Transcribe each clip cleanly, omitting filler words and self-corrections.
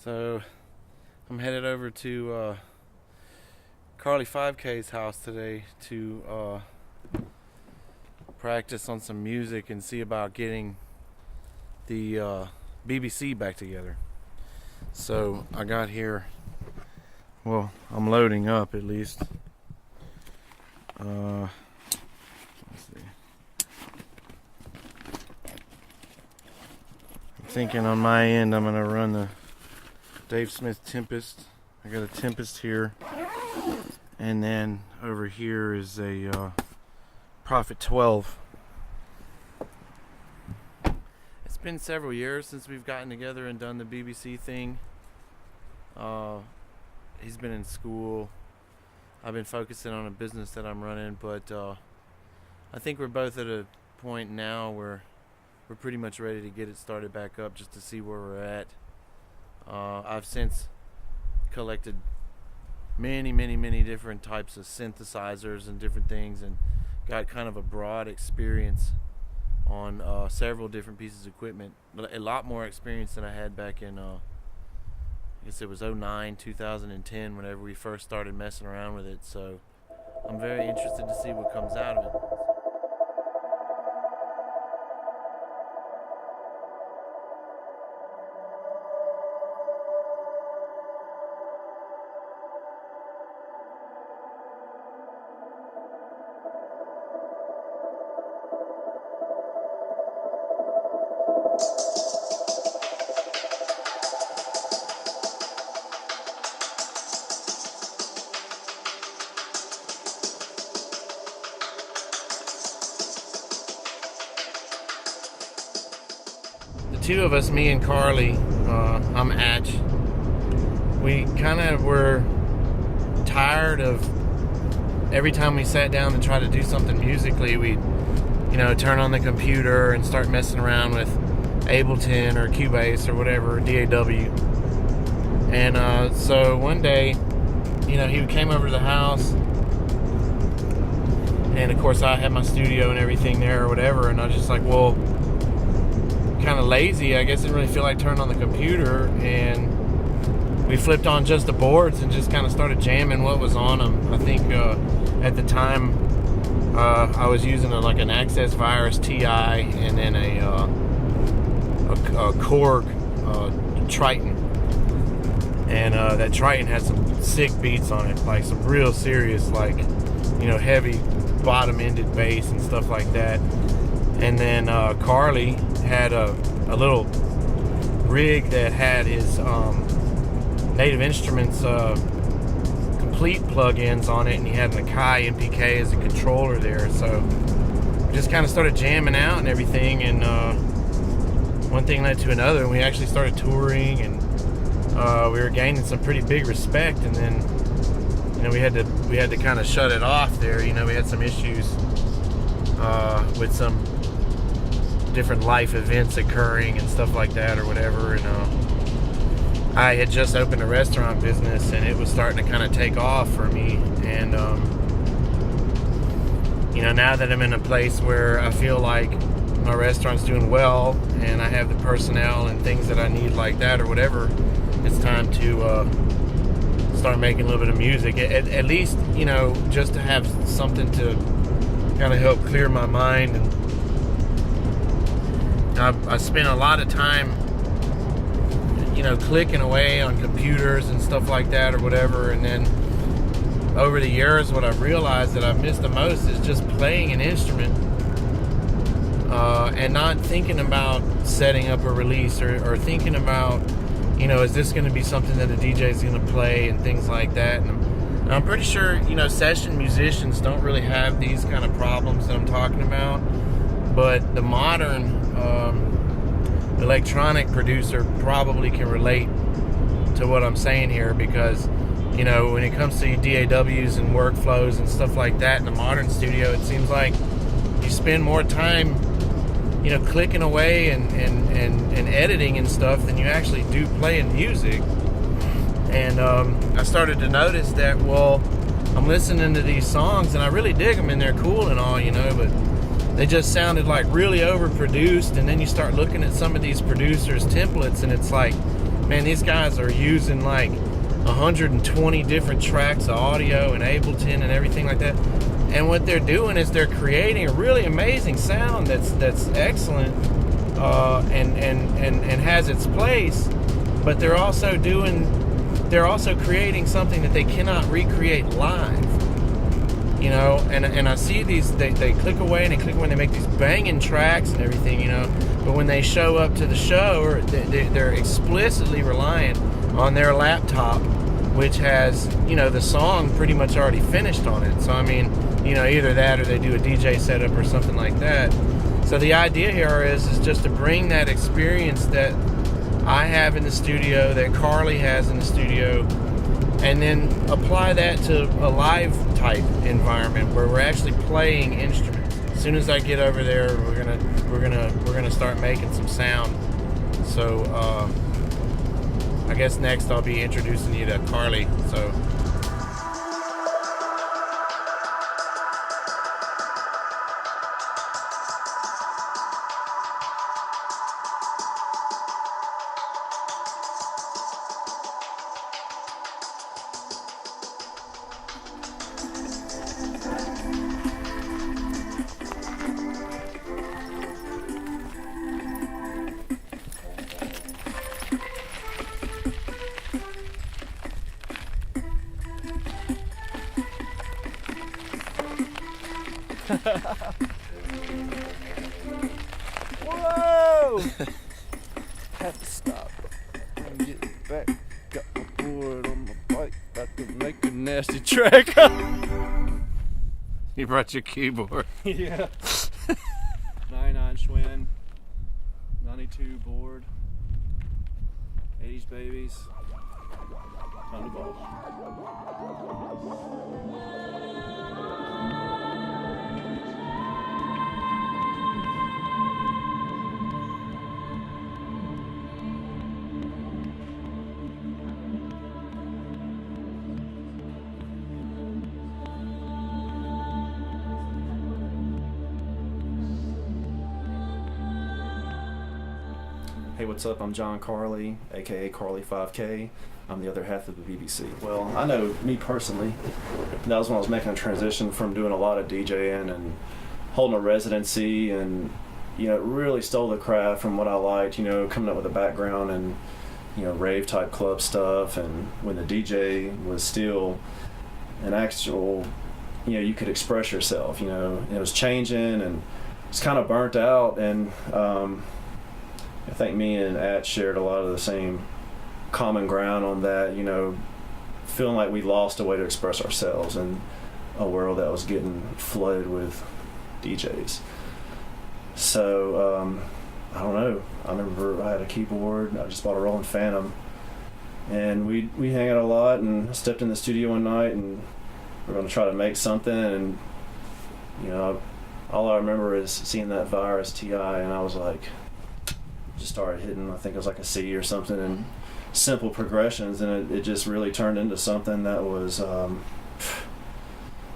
So I'm headed over to Carly 5K's house today to practice on some music and see about getting the BBC back together. So I got here, well, I'm loading up at least. Let's see. I'm thinking on my end I'm gonna run the Dave Smith Tempest. I got a Tempest here, and then over here is a Prophet 12. It's been several years since we've gotten together and done the BBC thing. He's been in school. I've been focusing on a business that I'm running, but I think we're both at a point now where we're pretty much ready to get it started back up just to see where we're at. I've since collected many different types of synthesizers and different things, and got kind of a broad experience on several different pieces of equipment. A lot more experience than I had back in I guess it was 09, 2010 whenever we first started messing around with it. So I'm very interested to see what comes out of it. The two of us, me and Carly, I'm Atch, we kind of were tired of every time we sat down to try to do something musically, we'd, turn on the computer and start messing around with Ableton or Cubase or whatever, DAW. And so one day, he came over to the house, and of course I had my studio and everything there or whatever, and I was just like, well, kind of lazy, I guess. Didn't really feel like turning on the computer, and we flipped on just the boards and just kind of started jamming what was on them. I think at the time I was using like an Access Virus TI and then a Korg Triton, and that Triton had some sick beats on it, like some real serious, like heavy bottom-ended bass and stuff like that. And then Carly had a little rig that had his Native Instruments complete plugins on it, and he had an Akai MPK as a controller there. So we just kind of started jamming out and everything, and one thing led to another, and we actually started touring, and we were gaining some pretty big respect. And then we had to kind of shut it off there. We had some issues with some different life events occurring and stuff like that or whatever, and I had just opened a restaurant business, and it was starting to kind of take off for me. And now that I'm in a place where I feel like my restaurant's doing well and I have the personnel and things that I need like that or whatever, it's time to start making a little bit of music, at least just to have something to kind of help clear my mind. And I spent a lot of time, clicking away on computers and stuff like that or whatever. And then over the years, what I've realized that I've missed the most is just playing an instrument and not thinking about setting up a release or thinking about, is this going to be something that a DJ is going to play and things like that. And I'm pretty sure, session musicians don't really have these kind of problems that I'm talking about. But the modern electronic producer probably can relate to what I'm saying here, because when it comes to DAWs and workflows and stuff like that in the modern studio, it seems like you spend more time clicking away and editing and stuff than you actually do playing music. And I started to notice that, well, I'm listening to these songs and I really dig them and they're cool and all, but they just sounded like really overproduced. And then you start looking at some of these producers' templates, and it's like man, these guys are using like 120 different tracks of audio and Ableton and everything like that. And what they're doing is they're creating a really amazing sound that's excellent and has its place. But they're also creating something that they cannot recreate live. You know, and I see these, they click away and they click away and they make these banging tracks and everything, you know, but when they show up to the show, or they're explicitly reliant on their laptop, which has, you know, the song pretty much already finished on it. So, I mean, you know, either that or they do a DJ setup or something like that. So the idea here is just to bring that experience that I have in the studio, that Carly has in the studio, and then apply that to a live type environment where we're actually playing instruments. As soon as I get over there, we're gonna start making some sound. So I guess next I'll be introducing you to Carly. So. Whoa! Have to stop and get back. Got my board on my bike, about to make a nasty track. You brought your keyboard. Yeah. 99 Schwinn, 92 board, 80s babies. Time to ball. Hey, what's up? I'm John Carly, aka Carly 5K. I'm the other half of the BBC. Well, I know me personally, that was when I was making a transition from doing a lot of DJing and holding a residency, and you know, it really stole the craft from what I liked, you know, coming up with a background and, you know, rave type club stuff, and when the DJ was still an actual, you know, you could express yourself, you know, and it was changing and it's kind of burnt out, and I think me and At shared a lot of the same common ground on that, you know, feeling like we lost a way to express ourselves in a world that was getting flooded with DJs. So, I don't know. I remember I had a keyboard. I just bought a Roland Phantom, and we hang out a lot. And I stepped in the studio one night, and we're going to try to make something. And you know, all I remember is seeing that Virus TI, and I was like, just started hitting. I think it was like a C or something, and simple progressions, and it just really turned into something that was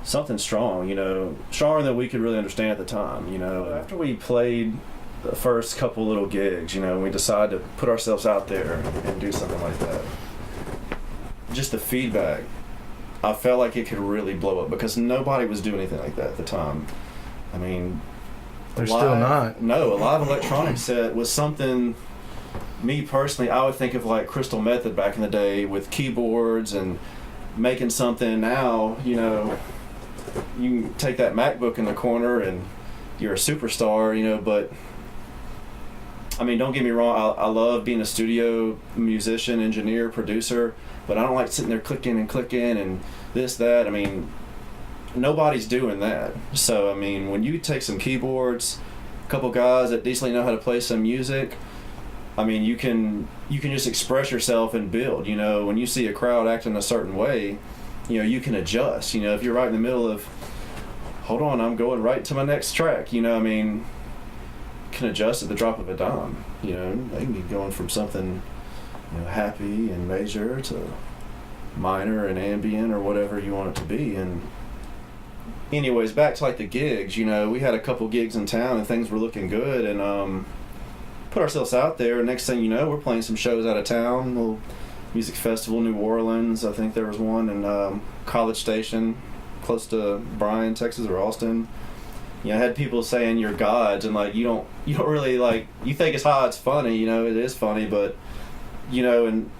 something strong, you know, stronger than we could really understand at the time, you know. After we played the first couple little gigs, you know, we decided to put ourselves out there and do something like that. Just the feedback, I felt like it could really blow up because nobody was doing anything like that at the time. I mean, they're still not. No, a live electronic set was something, me personally, I would think of like Crystal Method back in the day with keyboards and making something. Now, you know, you can take that MacBook in the corner and you're a superstar, you know, but I mean, don't get me wrong, I love being a studio musician, engineer, producer, but I don't like sitting there clicking and this, that. I mean, nobody's doing that. So, I mean, when you take some keyboards, a couple guys that decently know how to play some music, I mean, you can just express yourself and build. You know, when you see a crowd acting a certain way, you know, you can adjust. You know, if you're right in the middle of, hold on, I'm going right to my next track, you know, I mean, can adjust at the drop of a dime. You know, they can be going from something, you know, happy and major to minor and ambient or whatever you want it to be. And anyways, back to like the gigs, you know, we had a couple gigs in town and things were looking good, and put ourselves out there. Next thing you know, we're playing some shows out of town. Little music festival, New Orleans. I think there was one in College Station, close to Bryan, Texas, or Austin. You know, I had people saying you're gods, and like you don't really like, you think it's it's funny, you know, it is funny, but you know, and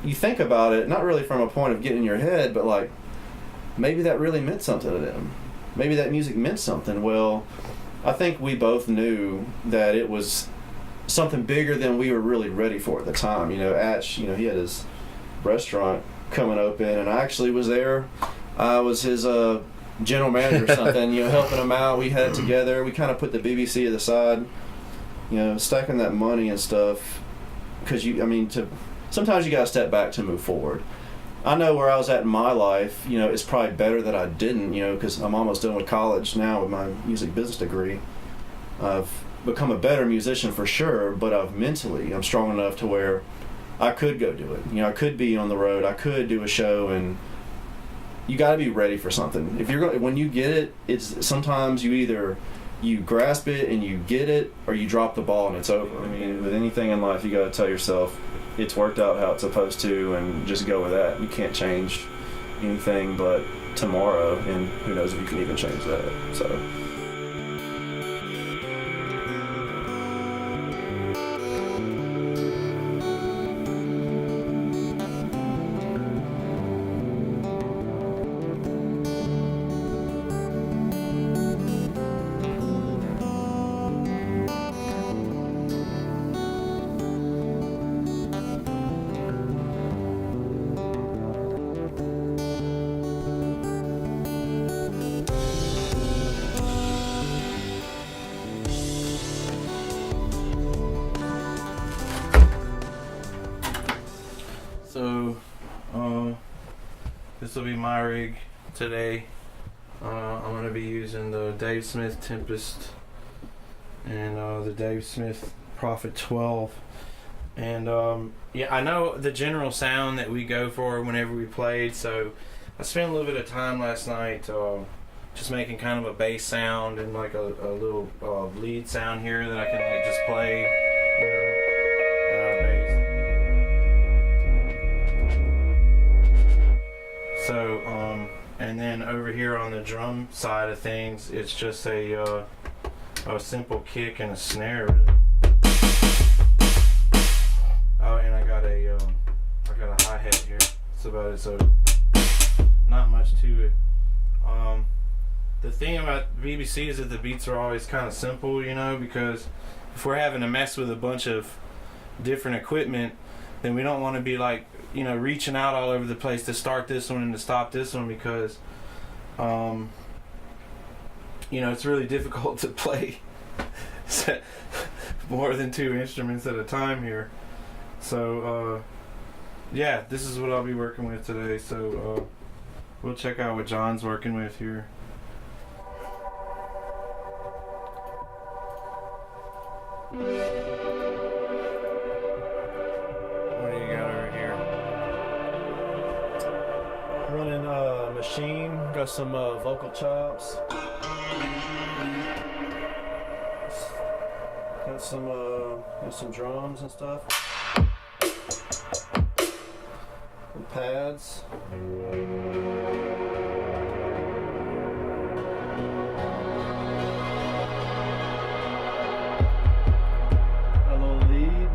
you think about it not really from a point of getting in your head, but like maybe that really meant something to them. Maybe that music meant something. Well, I think we both knew that it was something bigger than we were really ready for at the time. You know, Atch, you know, he had his restaurant coming open, and I actually was there. I was his general manager or something, you know, helping him out. We had it together. We kind of put the BBC to the side, you know, stacking that money and stuff. Because sometimes you got to step back to move forward. I know where I was at in my life, you know, it's probably better that I didn't, you know, because I'm almost done with college now with my music business degree. I've become a better musician for sure, but I'm strong enough to where I could go do it. You know, I could be on the road, I could do a show, and you got to be ready for something. If you're when you get it, it's sometimes you grasp it and you get it, or you drop the ball and it's over. I mean, with anything in life, you got to tell yourself it's worked out how it's supposed to, and just go with that. You can't change anything but tomorrow, and who knows if you can even change that. So. So, this will be my rig today. I'm going to be using the Dave Smith Tempest and the Dave Smith Prophet 12. And yeah, I know the general sound that we go for whenever we played, so I spent a little bit of time last night just making kind of a bass sound and like a little lead sound here that I can like just play, you know, bass. So, and then over here on the drum side of things, it's just a simple kick and a snare. Oh, and I got a hi-hat here. That's about it. So, not much to it. The thing about BBC is that the beats are always kind of simple, you know, because if we're having to mess with a bunch of different equipment, then we don't want to be like, you know, reaching out all over the place to start this one and to stop this one, because you know, it's really difficult to play more than two instruments at a time here. So yeah, this is what I'll be working with today. So we'll check out what John's working with here. What do you got over here? Running a machine, got some vocal chops. Got some drums and stuff. Some pads. A little lead.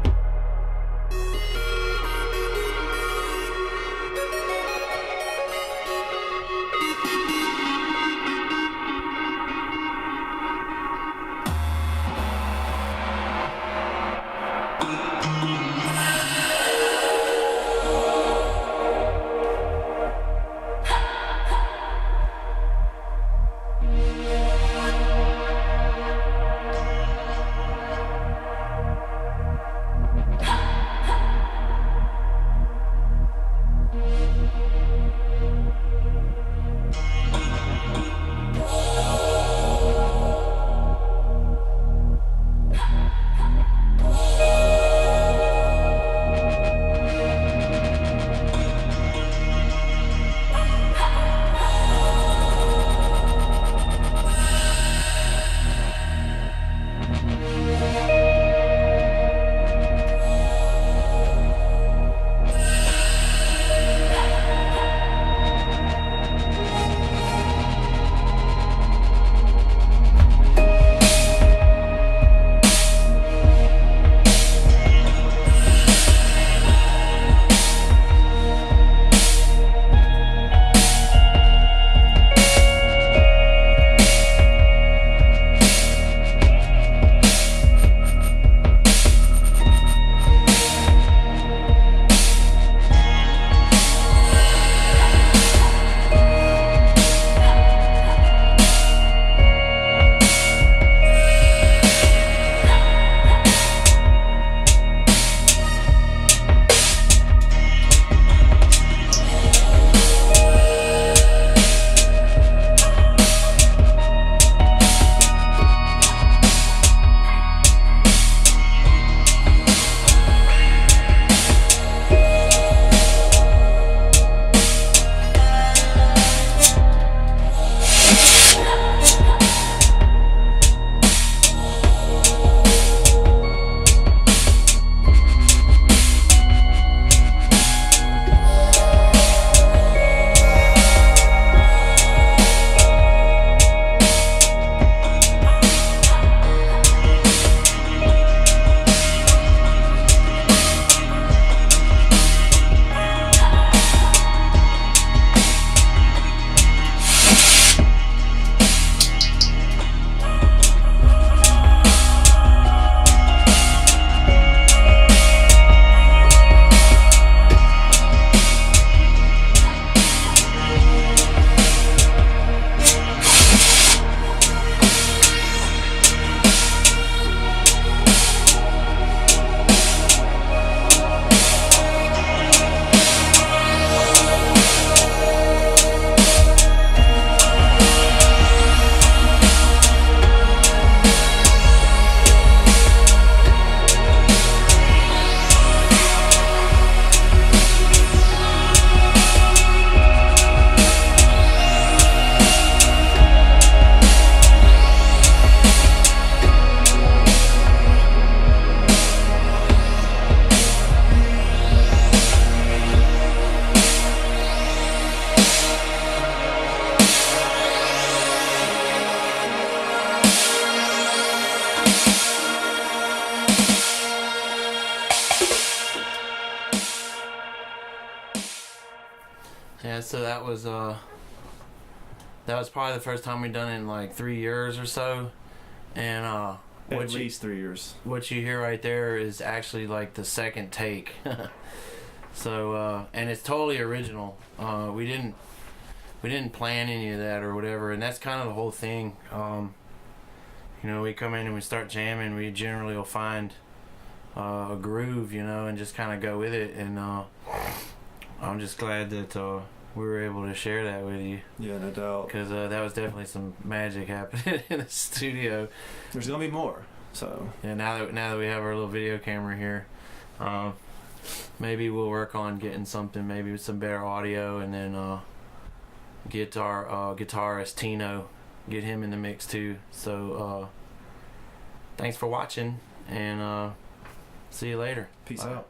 that was probably the first time we've done it in like 3 years or so. And At least 3 years. What you hear right there is actually like the second take. So and it's totally original. We didn't plan any of that or whatever, and that's kind of the whole thing. You know, we come in and we start jamming. We generally will find a groove, you know, and just kind of go with it. And I'm just glad that we were able to share that with you. Yeah, no doubt. Because that was definitely some magic happening in the studio. There's gonna be more. So yeah, now that we have our little video camera here, maybe we'll work on getting something, maybe with some better audio, and then get our guitarist Tino, get him in the mix too. So thanks for watching, and see you later. peace out.